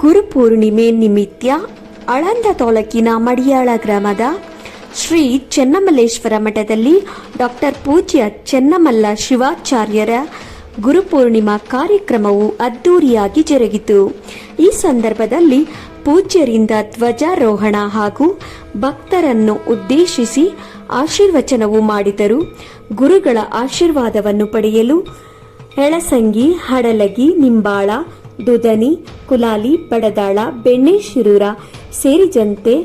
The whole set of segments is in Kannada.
ಗುರುಪೂರ್ಣಿಮೆ ನಿಮಿತ್ತ ಆಳಂದ ತಾಲೂಕಿನ ಮಡಿಯಾಳ ಗ್ರಾಮದ ಶ್ರೀ ಚೆನ್ನಮಲ್ಲೇಶ್ವರ ಮಠದಲ್ಲಿ ಡಾಕ್ಟರ್ ಪೂಜ್ಯ ಚೆನ್ನಮಲ್ಲ ಶಿವಾಚಾರ್ಯರ ಗುರುಪೂರ್ಣಿಮಾ ಕಾರ್ಯಕ್ರಮವು ಅದ್ದೂರಿಯಾಗಿ ಜರುಗಿತು. ಈ ಸಂದರ್ಭದಲ್ಲಿ ಪೂಜ್ಯರಿಂದ ಧ್ವಜಾರೋಹಣ ಹಾಗೂ ಭಕ್ತರನ್ನು ಉದ್ದೇಶಿಸಿ ಆಶೀರ್ವಚನವು ಮಾಡಿದರು. ಗುರುಗಳ ಆಶೀರ್ವಾದವನ್ನು ಪಡೆಯಲು ಎಳಸಂಗಿ, ಹಡಲಗಿ, ನಿಂಬಾಳ, ದುದನಿ, ಕುಲಾಲಿ, ಬಡದಾಳ, ಬೆಣ್ಣೆಶಿರೂರ ಸೇರಿದಂತೆ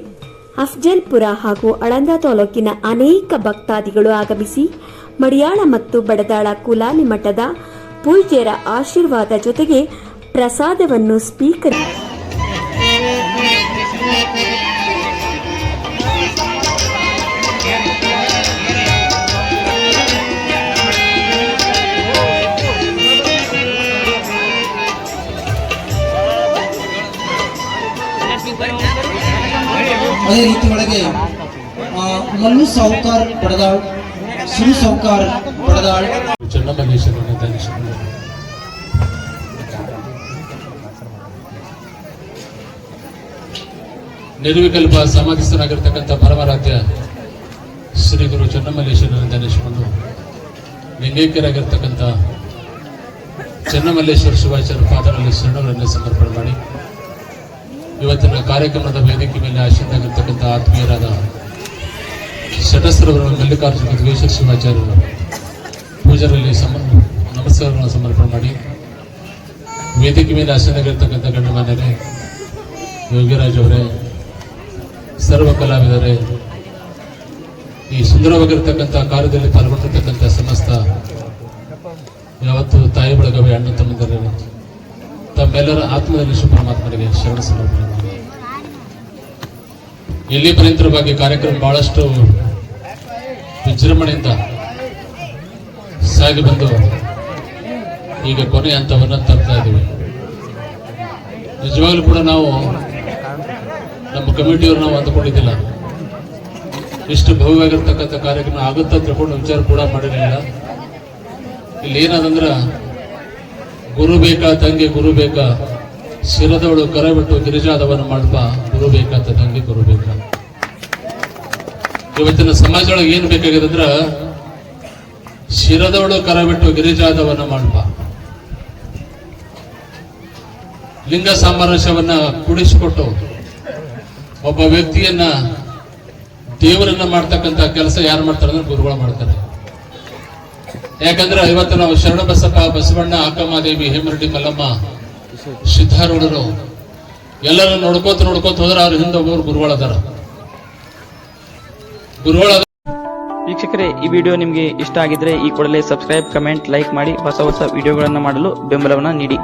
ಅಫ್ಜಲ್ಪುರ ಹಾಗೂ ಆಳಂದ ತಾಲೂಕಿನ ಅನೇಕ ಭಕ್ತಾದಿಗಳು ಆಗಮಿಸಿ ಮಡಿಯಾಳ ಮತ್ತು ಬಡದಾಳ ಕುಲಾಲಿ ಮಠದ ಪೂಜ್ಯರ ಆಶೀರ್ವಾದ ಜೊತೆಗೆ ಪ್ರಸಾದವನ್ನು ಅದೇ ರೀತಿ ಒಳಗೆ ಮಲ್ಲು ಸಾವುಕಾರ್ ಬಡದಾಳ್, ಸುರು ಸಾವುಕಾರ್ ಬಡದಾಳ್, ಚೆನ್ನಮಲ್ಲೇಶ್ವರನ ಧ್ಯಾನಿಸಿಕೊಂಡು ನಿರ್ವಿಕಲ್ಪ ಸಮಾಧಿಸ್ಥನಾಗಿರ್ತಕ್ಕಂಥ ಪರಮಾರಾಧ್ಯ ಶ್ರೀ ಗುರು ಚೆನ್ನಮಲ್ಲೇಶ್ವರನ ಧ್ಯಾನಿಸಿಕೊಂಡು ಲಿಂಗೈಕ್ಯರಾಗಿರ್ತಕ್ಕಂಥ ಚೆನ್ನಮಲ್ಲೇಶ್ವರ ಶಿವಾಚಾರ್ಯ ಪಾದಗಳಲ್ಲಿ ಶರಣಗಳನ್ನು ಸಮರ್ಪಣೆ ಮಾಡಿ ಇವತ್ತಿನ ಕಾರ್ಯಕ್ರಮದ ವೇದಿಕೆ ಮೇಲೆ ಆಶೀರ್ವಾಗಿರ್ತಕ್ಕಂಥ ಆತ್ಮೀಯರಾದ ಶಟಸ್ಥರವರು ಮಲ್ಲಿಕಾರ್ಜುನ ದ್ವೇಷ ಶಿವಾಚಾರ್ಯರು ಪೂಜಾರಲ್ಲಿ ನಮಸ್ಕಾರಗಳನ್ನು ಸಮರ್ಪಣೆ ಮಾಡಿ ವೇದಿಕೆ ಮೇಲೆ ಆಶೀರ್ವಾಗಿರ್ತಕ್ಕಂಥ ಗಣ್ಯಮಾನ್ಯರೇ, ಯೋಗಿರಾಜ್ ಅವರೇ, ಸರ್ವ ಕಲಾವಿದರೇ, ಈ ಸುಂದರವಾಗಿರ್ತಕ್ಕಂಥ ಕಾರ್ಯದಲ್ಲಿ ಪಾಲ್ಗೊಂಡಿರ್ತಕ್ಕಂಥ ಸಮಸ್ತ ಯಾವತ್ತು ತಾಯಿ ಬಳಗವೇ ಅಣ್ಣ ತಮ್ಮಂದಿರೇ, ತಮ್ಮೆಲ್ಲರ ಆತ್ಮದಲ್ಲಿ ಪರಮಾತ್ಮನಿಗೆ ಶರಣ ಸಮರ್ಪಣೆ ಮಾಡಿ ಇಲ್ಲಿ ಪರ್ಯಂತರವಾಗಿ ಕಾರ್ಯಕ್ರಮ ಬಹಳಷ್ಟು ವಿಜೃಂಭಣೆಯಿಂದ ಸಾಗಿ ಬಂದು ಈಗ ಕೊನೆ ಹಂತವನ್ನು ತರ್ತಾ ಇದ್ದೀವಿ. ನಿಜವಾಗ್ಲೂ ಕೂಡ ನಾವು ನಮ್ಮ ಕಮಿಟಿಯವರು ನಾವು ಅಂದುಕೊಂಡಿದ್ದಿಲ್ಲ, ಇಷ್ಟು ಭವ್ಯವಾಗಿರ್ತಕ್ಕಂಥ ಕಾರ್ಯಕ್ರಮ ಆಗುತ್ತಾ ತಿಳ್ಕೊಂಡು ವಿಚಾರ ಕೂಡ ಮಾಡಿರಲಿಲ್ಲ. ಇಲ್ಲಿ ಏನಾದಂದ್ರ ಗುರು ಬೇಕಾ ತಂಗಿ ಗುರು ಬೇಕಾ, ಶಿರದವಳು ಕರ ಬಿಟ್ಟು ಗಿರಿಜಾದವನ ಮಾಡ್ಪ, ಗುರು ಬೇಕಾ ತಂಗಿ ಗುರು ಬೇಕಾ. ಇವತ್ತಿನ ಸಮಾಜದೊಳಗೆ ಏನ್ ಬೇಕಾಗಿದೆ ಅಂದ್ರ ಶಿರದವಳು ಕರ ಬಿಟ್ಟು ಗಿರಿಜಾದವನ ಮಾಡ್ಪ, ಲಿಂಗ ಸಾಮರಸ್ಯವನ್ನ ಕೂಡಿಸಿಕೊಟ್ಟು ಒಬ್ಬ ವ್ಯಕ್ತಿಯನ್ನ ದೇವರನ್ನ ಮಾಡ್ತಕ್ಕಂಥ ಕೆಲಸ ಯಾರು ಮಾಡ್ತಾರೆ ಅಂದ್ರೆ ಗುರುಗಳು ಮಾಡ್ತಾರೆ. ಯಾಕಂದ್ರೆ ಇವತ್ತು ನಾವು ಶರಣಬಸಪ್ಪ, ಬಸವಣ್ಣ, ಅಕ್ಕಮಹಾದೇವಿ, ಹೇಮರೆಡ್ಡಿ, ಮಲ್ಲಮ್ಮ, ಸಿದ್ಧಾರೂಢರು ಎಲ್ಲರೂ ನೋಡ್ಕೋತ ಹೋದ್ರೆ ಅವ್ರ ಹಿಂದೆ ಒಬ್ಬರು ಗುರುಗಳದಾರ. ವೀಕ್ಷಕರೇ, ಈ ವಿಡಿಯೋ ನಿಮಗೆ ಇಷ್ಟ ಆಗಿದ್ರೆ ಈ ಕೂಡಲೇ ಸಬ್ಸ್ಕ್ರೈಬ್, ಕಮೆಂಟ್, ಲೈಕ್ ಮಾಡಿ ಹೊಸ ವಿಡಿಯೋಗಳನ್ನು ಮಾಡಲು ಬೆಂಬಲವನ್ನ ನೀಡಿ.